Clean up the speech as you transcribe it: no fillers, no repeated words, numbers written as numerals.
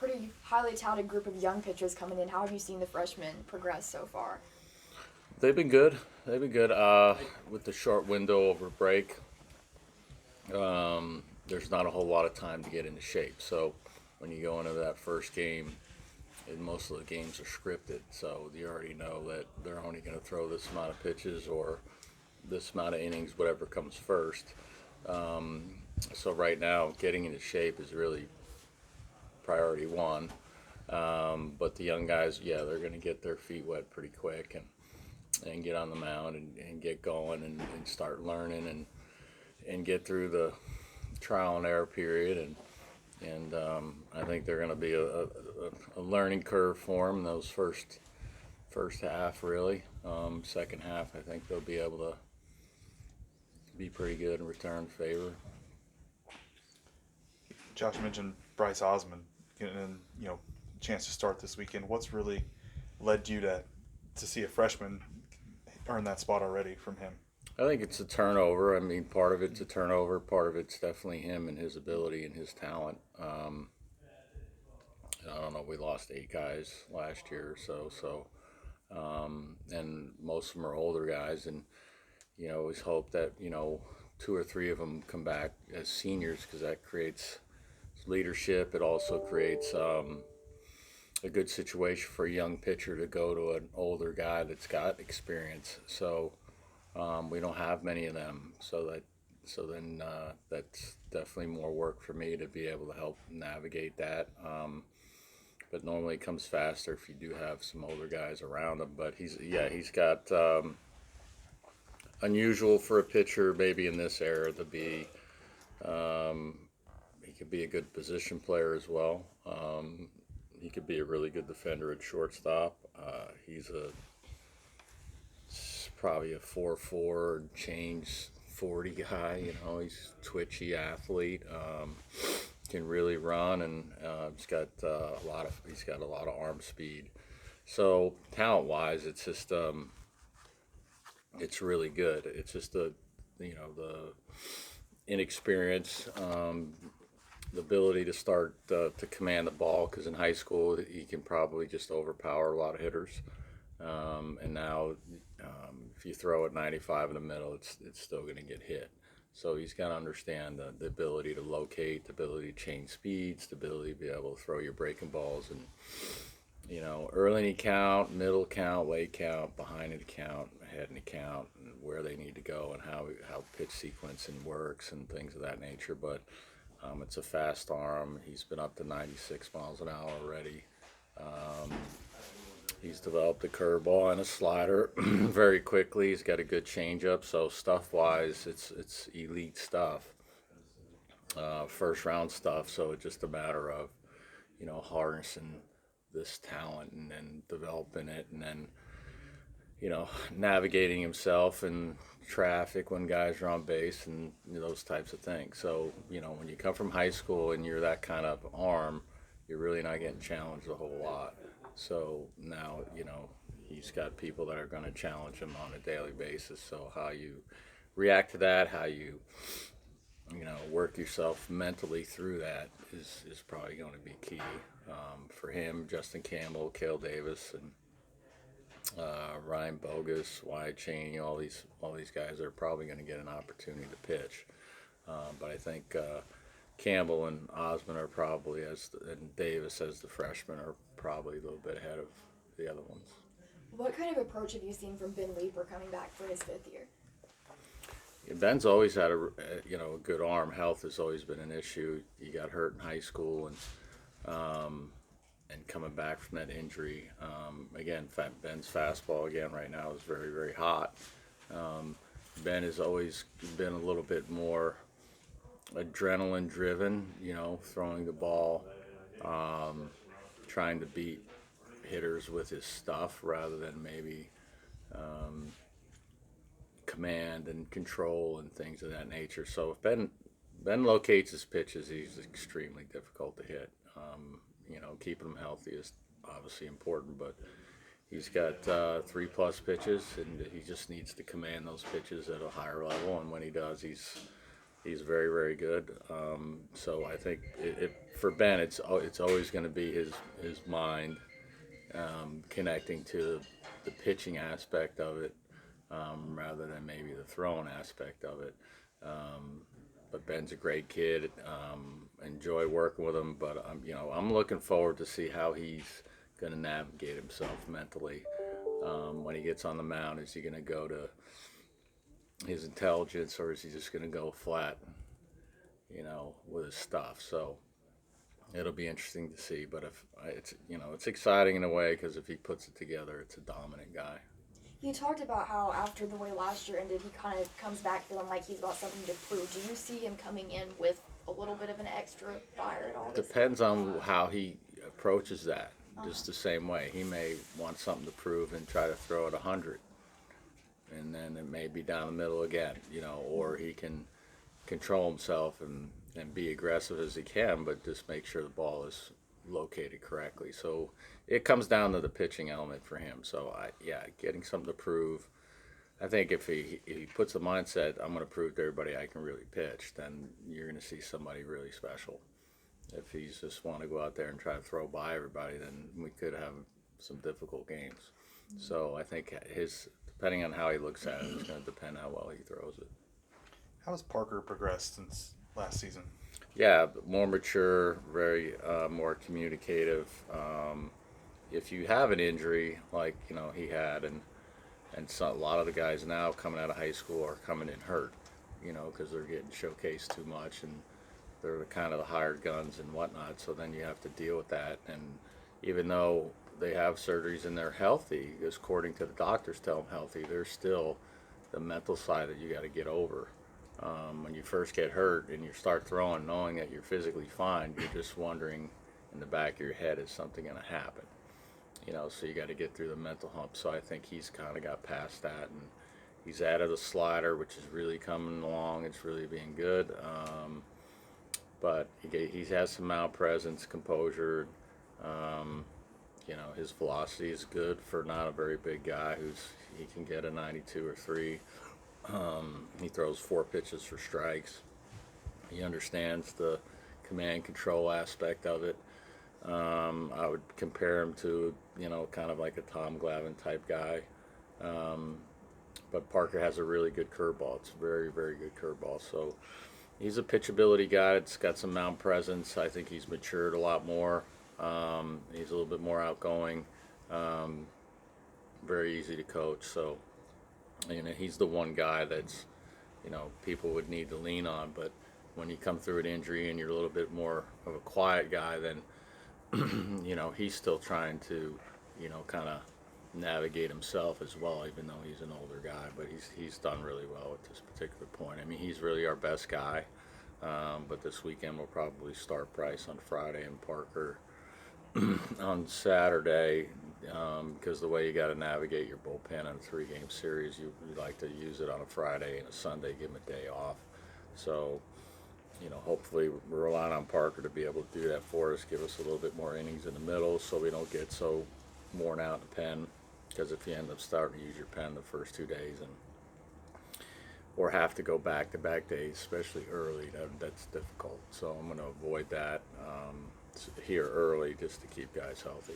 pretty highly touted group of young pitchers coming in. How have you seen the freshmen progress so far? They've been good. They've been good. With the short window over break, there's not a whole lot of time to get into shape. So when you go into that first game, and most of the games are scripted, so you already know that they're only going to throw this amount of pitches or this amount of innings, whatever comes first. So right now, getting into shape is really priority one. But the young guys, yeah, they're going to get their feet wet pretty quick and get on the mound and get going and start learning and get through the trial and error period and I think they're going to be a learning curve for them those first half really. Second half, I think they'll be able to be pretty good and return favor. Josh mentioned Bryce Osmond getting chance to start this weekend. What's really led you to see a freshman earn that spot already from him? I think it's a turnover. I mean, part of it's a turnover. Part of it's definitely him and his ability and his talent. I don't know. We lost 8 guys last year or so. And most of them are older guys, and always hope that 2 or 3 of them come back as seniors because that creates leadership. It also creates a good situation for a young pitcher to go to an older guy that's got experience. So we don't have many of them. So then that's definitely more work for me to be able to help navigate that. But normally it comes faster if you do have some older guys around him. But he's got unusual for a pitcher maybe in this era to be. He could be a good position player as well. He could be a really good defender at shortstop. He's probably a 4.4 change 40 guy. He's a twitchy athlete. Can really run and he's got a lot of arm speed. So talent wise, it's just it's really good. It's just the inexperience, the ability to start to command the ball. Because in high school, he can probably just overpower a lot of hitters. And now, if you throw it 95 in the middle, it's still going to get hit. So he's got to understand the ability to locate, the ability to change speeds, the ability to be able to throw your breaking balls, and early in the count, middle count, late count, behind in the count, ahead in the count, and where they need to go, and how pitch sequencing works and things of that nature. But it's a fast arm. He's been up to 96 miles an hour already. He's developed a curveball and a slider very quickly. He's got a good changeup. So stuff-wise, it's elite stuff, first-round stuff. So it's just a matter of, harnessing this talent and then developing it, and then, navigating himself in traffic when guys are on base and those types of things. So, when you come from high school and you're that kind of arm, you're really not getting challenged a whole lot. So now, he's got people that are going to challenge him on a daily basis. So how you react to that, how you, work yourself mentally through that is probably going to be key for him. Justin Campbell, Cale Davis, and Ryan Bogus, Wyatt Cheney, all these guys are probably going to get an opportunity to pitch. But I think Campbell and Osmond are probably, and Davis as the freshmen, are probably a little bit ahead of the other ones. What kind of approach have you seen from Ben Leeper coming back for his 5th year? Yeah, Ben's always had a good arm. Health has always been an issue. He got hurt in high school and coming back from that injury. Again, Ben's fastball again right now is very, very hot. Ben has always been a little bit more adrenaline driven, throwing the ball, trying to beat hitters with his stuff rather than maybe command and control and things of that nature. So if Ben locates his pitches, he's extremely difficult to hit. Keeping him healthy is obviously important, but he's got 3+ pitches, and he just needs to command those pitches at a higher level. And when he does, he's He's very, very good. So I think for Ben, it's always going to be his mind connecting to the pitching aspect of it rather than maybe the throwing aspect of it. Um, but Ben's a great kid. Enjoy working with him, but I'm looking forward to see how he's going to navigate himself mentally when he gets on the mound. Is he going to go to his intelligence, or is he just going to go flat, with his stuff? So it'll be interesting to see. But if it's exciting in a way because if he puts it together, it's a dominant guy. You talked about how after the way last year ended, he kind of comes back feeling like he's got something to prove. Do you see him coming in with a little bit of an extra fire at all? Depends on how he approaches that. Just the same way, he may want something to prove and try to throw it 100, and then it may be down the middle again, or he can control himself and be aggressive as he can, but just make sure the ball is located correctly. So it comes down to the pitching element for him. So getting something to prove. I think if he puts the mindset, I'm going to prove to everybody I can really pitch, then you're going to see somebody really special. If he's just want to go out there and try to throw by everybody, then we could have some difficult games. Mm-hmm. So I think depending on how he looks at it, it's going to depend how well he throws it. How has Parker progressed since last season? Yeah, more mature, very more communicative. If you have an injury like he had, and so a lot of the guys now coming out of high school are coming in hurt, because they're getting showcased too much and they're the kind of the hired guns and whatnot. So then you have to deal with that. And even though they have surgeries and they're healthy, according to the doctors tell them healthy, there's still the mental side that you got to get over. When you first get hurt and you start throwing, knowing that you're physically fine, you're just wondering in the back of your head, is something going to happen? So you got to get through the mental hump. So I think he's kind of got past that, and he's added a slider, which is really coming along. It's really being good. But he has some mound presence, composure. His velocity is good for not a very big guy. He can get a 92 or 3. He throws 4 pitches for strikes. He understands the command control aspect of it. I would compare him to, kind of like a Tom Glavine type guy. But Parker has a really good curveball. It's a very, very good curveball. So he's a pitchability guy. It's got some mound presence. I think he's matured a lot more. He's a little bit more outgoing. Very easy to coach. So, he's the one guy that's, people would need to lean on. But when you come through an injury and you're a little bit more of a quiet guy, then, he's still trying to, kind of navigate himself as well, even though he's an older guy. But he's done really well at this particular point. I mean, he's really our best guy. But this weekend we'll probably start Bryce on Friday and Parker on Saturday, because the way you got to navigate your bullpen in a 3-game series, you like to use it on a Friday and a Sunday, give him a day off. So, hopefully we're relying on Parker to be able to do that for us, give us a little bit more innings in the middle so we don't get so worn out in the pen, because if you end up starting to use your pen the first 2 days or have to go back-to-back days, especially early, that's difficult. So I'm going to avoid that here early just to keep guys healthy.